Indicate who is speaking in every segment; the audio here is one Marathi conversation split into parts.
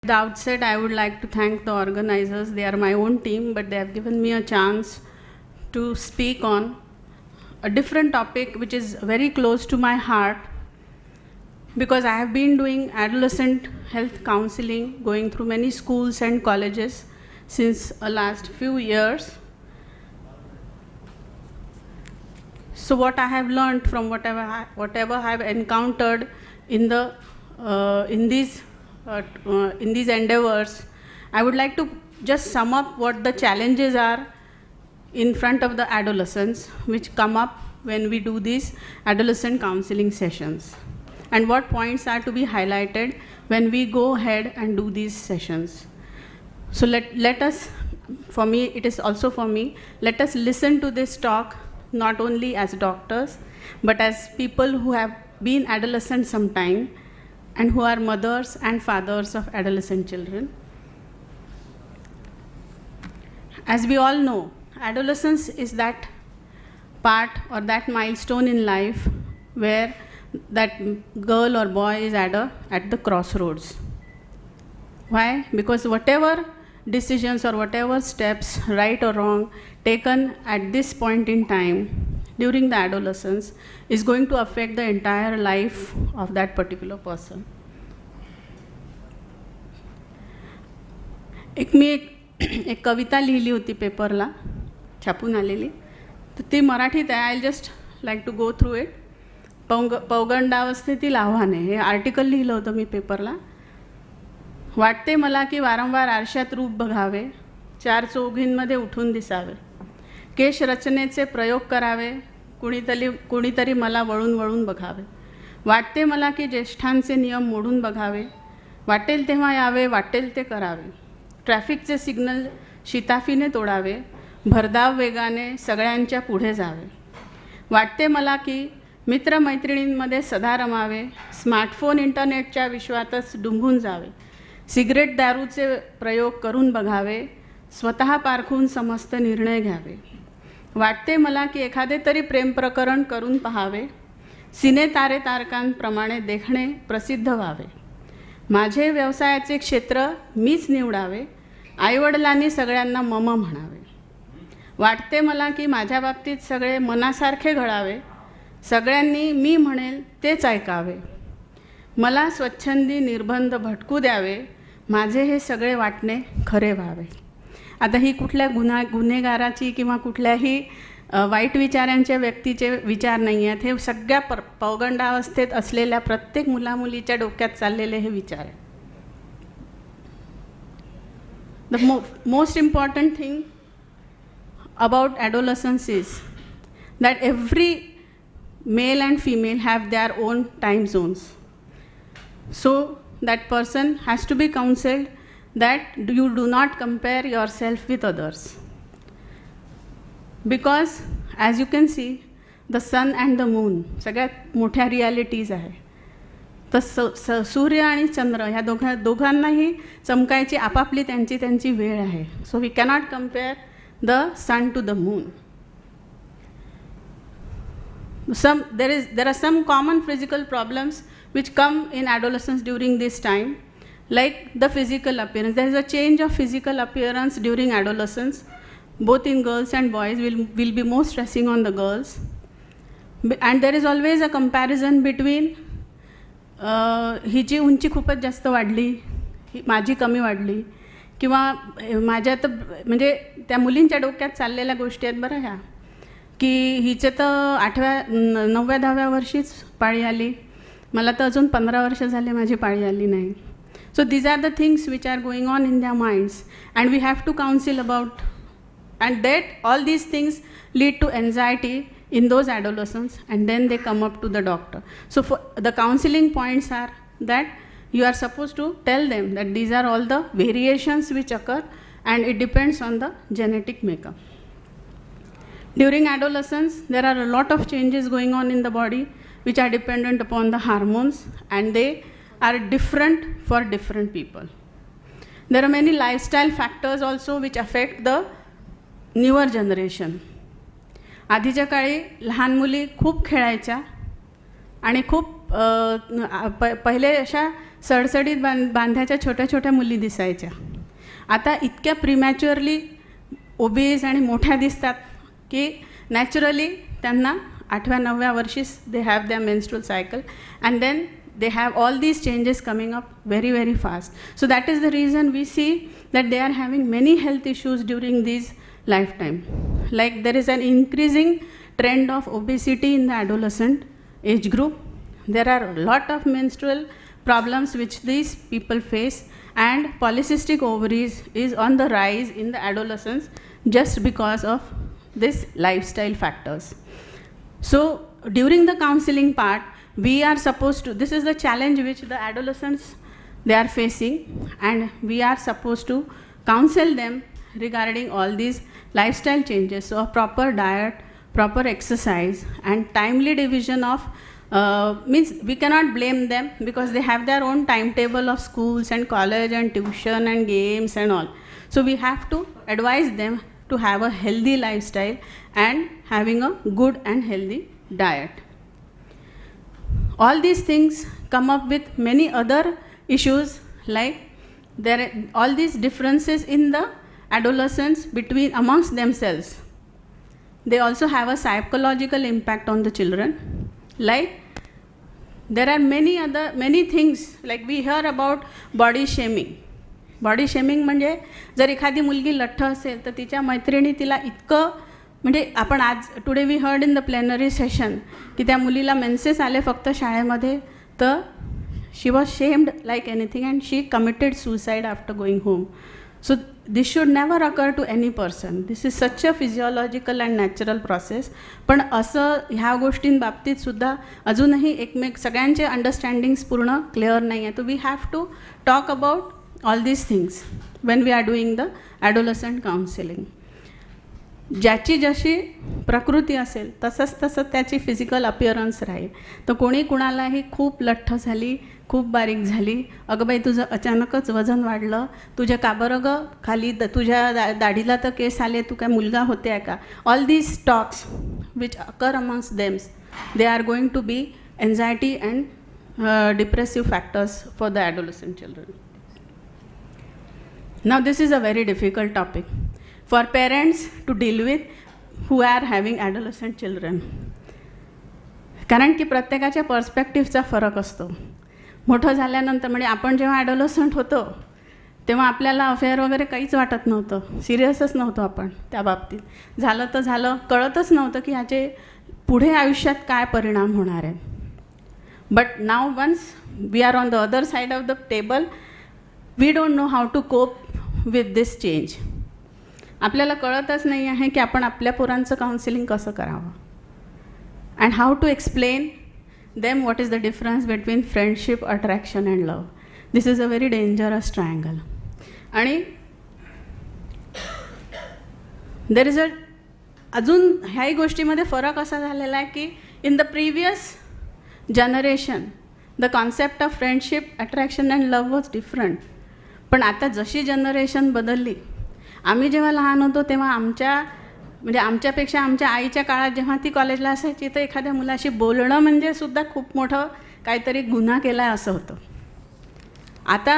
Speaker 1: the outset, I would like to thank the organizers. They are my own team, but they have given me a chance to speak on a different topic which is very close to my heart, because I have been doing adolescent health counseling, going through many schools and colleges since the last few years. So what I have learned from whatever I have encountered in these endeavors, I would like to just sum up what the challenges are in front of the adolescents which come up when we do these adolescent counseling sessions, and what points are to be highlighted when we go ahead and do these sessions. So let us, for me, it is also for me, let us listen to this talk not only as doctors, but as people who have been adolescents sometime and who are mothers and fathers of adolescent children. As we all know, adolescence is that part or that milestone in life where that girl or boy is at the crossroads. Why? Because whatever decisions or whatever steps, right or wrong, taken at this point in time during the adolescence is going to affect the entire life of that particular person. मी एक कविता लिहिली होती पेपरला, छापून आलेली, तर ती मराठीत आहे. I just like to go through it. पौगंडावस्थेतील आव्हाने हे आर्टिकल लिहिलं होतं मी पेपरला. वाटते मला की वारंवार आरशात रूप बघावे, चार चौघींमध्ये उठून दिसावे, केश रचनेचे प्रयोग करावे, कुणीतरी मला वळून वळून बघावे. वाटते मला की ज्येष्ठांचे नियम मोडून बघावे, वाटेल तेव्हा यावे, वाटेल ते करावे, ट्रॅफिकचे सिग्नल शिताफीने तोडावे, भरधाव वेगाने सगळ्यांच्या पुढे जावे. वाटते मला की मित्रमैत्रिणींमध्ये सदा रमावे, स्मार्टफोन इंटरनेटच्या विश्वातच डुंबून जावे, सिगरेट दारूचे प्रयोग करून बघावे, स्वतः पारखून समस्त निर्णय घ्यावे. वाटते मला की एखादे तरी प्रेमप्रकरण करून पहावे, सिने तारे तारकांप्रमाणे देखणे प्रसिद्ध व्हावे, माझे व्यवसायाचे क्षेत्र मीच निवडावे, आईवडिलांनी सगळ्यांना मम म्हणावे. वाटते मला की माझ्या बाबतीत सगळे मनासारखे घडावे, सगळ्यांनी मी म्हणेल तेच ऐकावे, मला स्वच्छंदी निर्बंध भटकू द्यावे, माझे हे सगळे वाटणे खरे व्हावे. आता ही कुठल्या गुन्हेगाराची किंवा कुठल्याही वाईट विचारांच्या व्यक्तीचे विचार नाही आहेत. हे सगळ्या पौगंडावस्थेत असलेल्या प्रत्येक मुलामुलीच्या डोक्यात चाललेले हे विचार आहेत. The most important thing about adolescence is that every male and female have their own time zones. So that person has to be counseled that you do not compare yourself with others. Because as you can see, the sun and the moon सगळ्यात मोठ्या रियालिटीज आहे. तर सूर्य आणि चंद्र ह्या दोघांनाही चमकायची आपापली त्यांची वेळ आहे. So we cannot compare the sun to the moon. There are some common physical problems which come in adolescence during this time, like the physical appearance. There is a change of physical appearance during adolescence, both in girls and boys. Will be more stressing on the girls, and there is always a comparison between हिची उंची खूपच जास्त वाढली, माझी कमी वाढली, किंवा माझ्या तर म्हणजे त्या मुलींच्या डोक्यात चाललेल्या गोष्टी आहेत बरं ह्या, की हिचे तर 8व्या 9व्या 10व्या वर्षीच पाळी आली, मला तर अजून 15 वर्ष झाले माझी पाळी आली नाही. So these are the things which are going on in their minds, and we have to counsel about, and that all these things lead to anxiety in those adolescents, and then they come up to the doctor. So for the counseling points are that you are supposed to tell them that these are all the variations which occur, and it depends on the genetic makeup. During adolescence, there are a lot of changes going on in the body which are dependent upon the hormones, and they are different for different people. There are many lifestyle factors also which affect the newer generation. आधीच्या काळी लहान मुली खूप खेळायच्या आणि खूप पहिले अशा सडसडीत बांध्याच्या छोट्या छोट्या मुली दिसायच्या. आता इतक्या प्रीमॅच्युअरली ओबीज आणि मोठ्या दिसतात की नॅचरली त्यांना 8व्या-9व्या वर्षीच they have their menstrual cycle and then they have all these changes coming up very very fast. So that is the reason we see that they are having many health issues during these lifetime. Like there is an increasing trend of obesity in the adolescent age group. There are a lot of menstrual problems which these people face, and polycystic ovaries is on the rise in the adolescence just because of this lifestyle factors. So during the counseling part, we are supposed to, this is the challenge which the adolescents they are facing, and we are supposed to counsel them regarding all these lifestyle changes. So a proper diet, proper exercise, and timely division of means we cannot blame them because they have their own timetable of schools and college and tuition and games and all. So we have to advise them to have a healthy lifestyle and having a good and healthy diet. All these things come up with many other issues, like there are all these differences in the adolescents between amongst themselves. They also have a psychological impact on the children. Like there are many things, like we hear about body shaming. Body shaming म्हणजे जर एखादी मुलगी लठ्ठ असेल तर तिच्या मैत्रिणी तिला इतकं, म्हणजे आपण आज today we heard in the plenary session की त्या मुलीला मेन्सेस आले फक्त शाळेमध्ये, तर she was shamed like anything and she committed suicide after going home. So this should never occur to any person. This is such a physiological and natural process. पण असं ह्या गोष्टींबाबतीत सुद्धा अजूनही सगळ्यांचे अंडरस्टँडिंग्स पूर्ण क्लिअर नाही आहे. तो we have to talk about all these things when we are doing the adolescent counseling. ज्याची जशी प्रकृती असेल तसं त्याची फिजिकल अपिअरन्स राहील. तर कोणी कुणालाही खूप लठ्ठ झाली, खूप बारीक झाली, अगं बाई तुझं अचानकच वजन वाढलं, तुझ्या का बरं गं खाली तुझ्या दाढीला तर केस आले, तू काय मुलगा होते आहे का, all these talks which occur amongst them, they are going to be anxiety and depressive factors for the adolescent children. Now this is a very difficult topic for parents to deal with who are having adolescent children. कारण की प्रत्येकाच्या पर्स्पेक्टिव्हचा फरक असतो. मोठं झाल्यानंतर म्हणजे आपण जेव्हा ॲडोलसंट होतो तेव्हा आपल्याला अफेअर वगैरे काहीच वाटत नव्हतं, सिरियसच नव्हतो आपण त्या बाबतीत. झालं तर झालं, कळतच नव्हतं की ह्याचे पुढे आयुष्यात काय परिणाम होणार आहेत. But now once we are on the other side of the table, we don't know how to cope with this change. आपल्याला कळतच नाही आहे की आपण आपल्या पोरांचं काउन्सिलिंग कसं करावं, and how to explain them what is the difference between friendship, attraction and love. This is a very dangerous triangle. आणि देर इज अजून ह्याही गोष्टीमध्ये फरक असा झालेला आहे की in the previous generation the concept of friendship, attraction and love was different. पण आता जशी जनरेशन बदलली, आम्ही जेव्हा लहान होतो तेव्हा आमच्यापेक्षा आमच्या आईच्या काळात जेव्हा ती कॉलेजला असायची तर एखाद्या मुलाशी बोलणं म्हणजे सुद्धा खूप मोठं काहीतरी गुन्हा केला आहे असं होतं. आता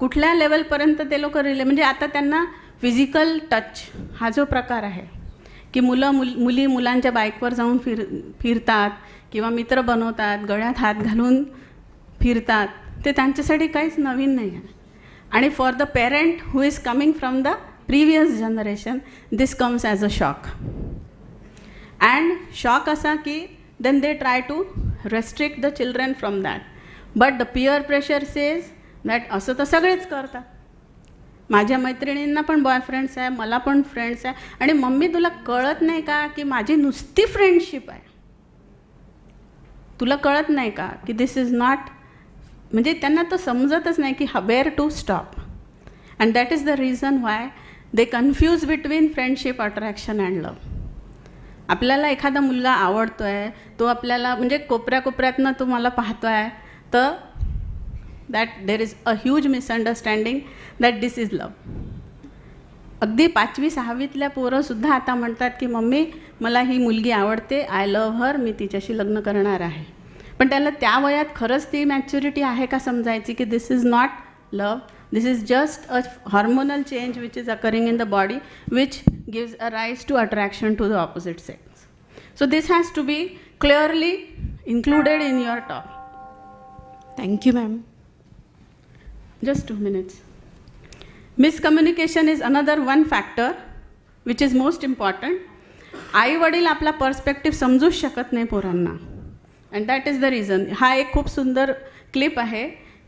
Speaker 1: कुठल्या लेवलपर्यंत ते लोक म्हणजे आता त्यांना फिजिकल टच हा जो प्रकार आहे की मुली मुलांच्या बाईकवर जाऊन फिरतात किंवा मित्र बनवतात, गळ्यात हात घालून फिरतात, ते त्यांच्यासाठी काहीच नवीन नाही आहे. आणि for the parent who is coming from the previous generation, this comes as a shock. And shock असा की then they try to restrict the children from that. But the peer pressure says that असं तर सगळेच करतात. माझ्या मैत्रिणींना पण बॉयफ्रेंड्स आहे, मला पण फ्रेंड्स आहे, आणि मम्मी तुला कळत नाही का की माझी नुसती फ्रेंडशिप आहे, तुला कळत नाही का की दिस इज नॉट, म्हणजे त्यांना तर समजतच नाही की where to stop. And that is the reason why they confuse between friendship, attraction and love. आपल्याला एखादा मुलगा आवडतो आहे, तो आपल्याला म्हणजे कोपऱ्यातनं तो मला पाहतो आहे, तर that there is a huge misunderstanding that this is love. अगदी 5वी-6वीतल्या पोरंसुद्धा आता म्हणतात की मम्मी मला ही मुलगी आवडते, आय लव्ह हर, मी तिच्याशी लग्न करणार आहे. पण त्याला त्या वयात खरंच ती मॅच्युरिटी आहे का समजायची की this is not love, this is just a hormonal change which is occurring in the body which gives a rise to attraction to the opposite sex. So this has to be clearly included in your talk.
Speaker 2: Thank you, ma'am.
Speaker 1: Just 2 minutes. Miscommunication is another one factor which is most important. आई वडील आपला पर्स्पेक्टिव्ह समजूच शकत नाही पोरांना, and that is the reason. हा एक खूप सुंदर क्लिप आहे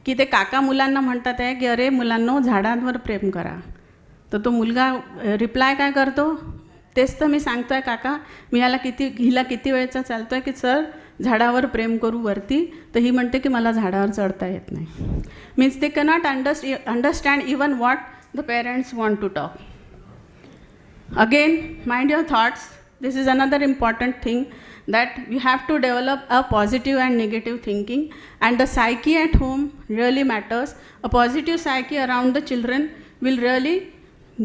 Speaker 1: की ते काका मुलांना म्हणतात आहे की अरे मुलांनो झाडांवर प्रेम करा. तर तो मुलगा रिप्लाय काय करतो, तेच तर मी सांगतो आहे काका, मी हिला किती वेळचा चालतो आहे की सर झाडावर प्रेम करू वरती, तर ही म्हणते की मला झाडावर चढता येत नाही. Means they cannot understand even what the parents want to talk. Again mind your thoughts. This is another important thing that we have to develop a positive and negative thinking, and the psyche at home really matters. A positive psyche around the children will really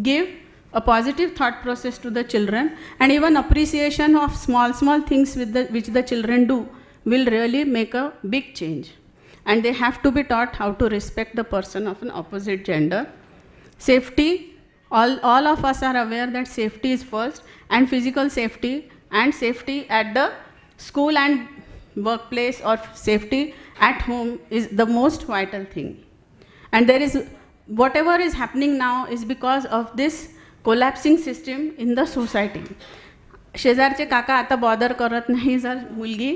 Speaker 1: give a positive thought process to the children, and even appreciation of small things which the children do will really make a big change. And they have to be taught how to respect the person of an opposite gender. Safety, all of us are aware that safety is first, and physical safety and safety at the school and workplace, or safety at home is the most vital thing. And there is whatever is happening now is because of this collapsing system in the society. शेजारचे काका आता बॉदर करत नाही जर मुलगी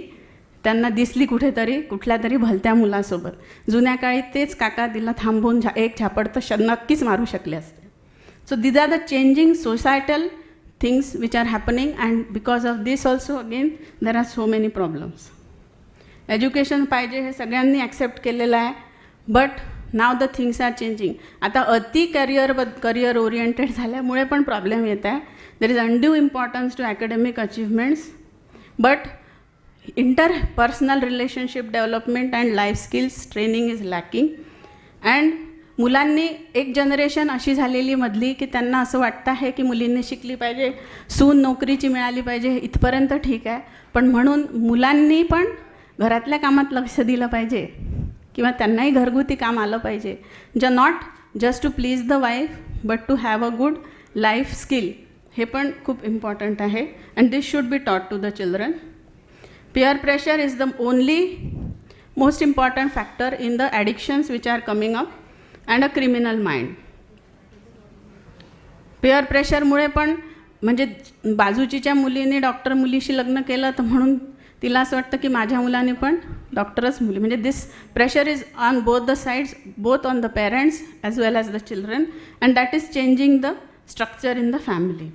Speaker 1: त्यांना दिसली कुठेतरी कुठल्या तरी भलत्या मुलासोबत. जुन्या काळी तेच काका तिला थांबवून एक झापड तर नक्कीच मारू शकले असते. So these are the changing societal things which are happening, and because of this also again there are so many problems. Education पाहिजे हे सगळ्यांनी ॲक्सेप्ट केलेलं आहे, but now the things are changing. आता अति करिअर ओरिएंटेड झाल्यामुळे पण प्रॉब्लेम येत आहे. There is undue importance to academic achievements, but interpersonal relationship development and life skills training is lacking. And मुलांनी एक जनरेशन अशी झालेली मधली की त्यांना असं वाटतं आहे की मुलींनी शिकली पाहिजे, सून नोकरीची मिळाली पाहिजे, इथपर्यंत ठीक आहे, पण म्हणून मुलांनी पण घरातल्या कामात लक्ष दिलं पाहिजे किंवा त्यांनाही घरगुती काम आलं पाहिजे. Not just to please the wife but to have a good life skill, हे पण खूप इम्पॉर्टंट आहे, and this should be taught to the children. peer pressure is the only most important factor in the addictions which are coming up, and a criminal mind. peer pressure पण म्हणजे बाजूच्या मुलीने डॉक्टर मुलीशी लग्न केलं तर म्हणून तिला असं वाटतं की माझ्या मुलाने पण डॉक्टरच मुली, म्हणजे this pressure is on both the sides, both on the parents as well as the children, and that is changing the structure in the family.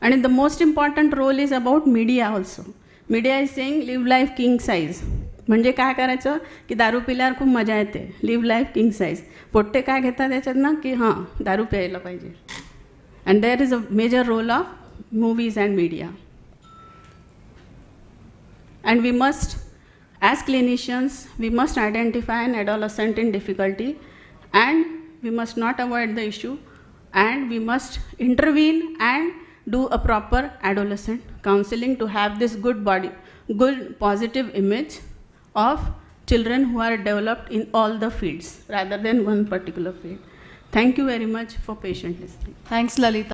Speaker 1: आणि the most important role is about media also. Media is saying live life king size. म्हणजे काय करायचं की दारू पिल्यावर खूप मजा येते, लिव्ह लाईफ किंग साईज. पोट्टे काय घेतात त्याच्यातनं की हां दारू प्यायला पाहिजे. And there is a major role of movies and media. And we must as clinicians we must identify an adolescent in difficulty, and we must not avoid the issue, and we must intervene and do a proper adolescent counseling to have this good positive image of children who are developed in all the fields rather than one particular field. Thank you very much for patient listening.
Speaker 2: Thanks, Lalita.